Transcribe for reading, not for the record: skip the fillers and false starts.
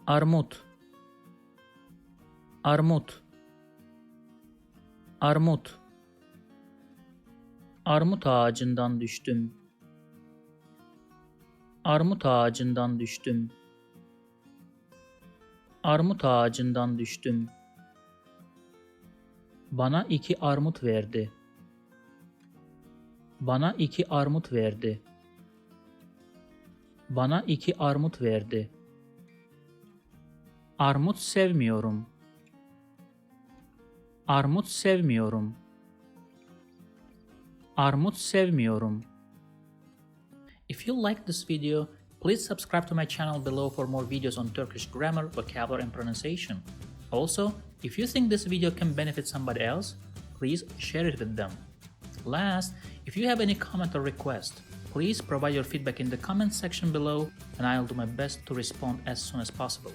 Armut, armut, armut. Armut ağacından düştüm. Armut ağacından düştüm. Armut ağacından düştüm. Bana 2 armut verdi. Bana 2 armut verdi. Bana 2 armut verdi. Armut sevmiyorum. Armut sevmiyorum. Armut sevmiyorum. If you like this video, please subscribe to my channel below for more videos on Turkish grammar, vocabulary and pronunciation. Also, if you think this video can benefit somebody else, please share it with them. Last, if you have any comment or request, please provide your feedback in the comment section below and I'll do my best to respond as soon as possible.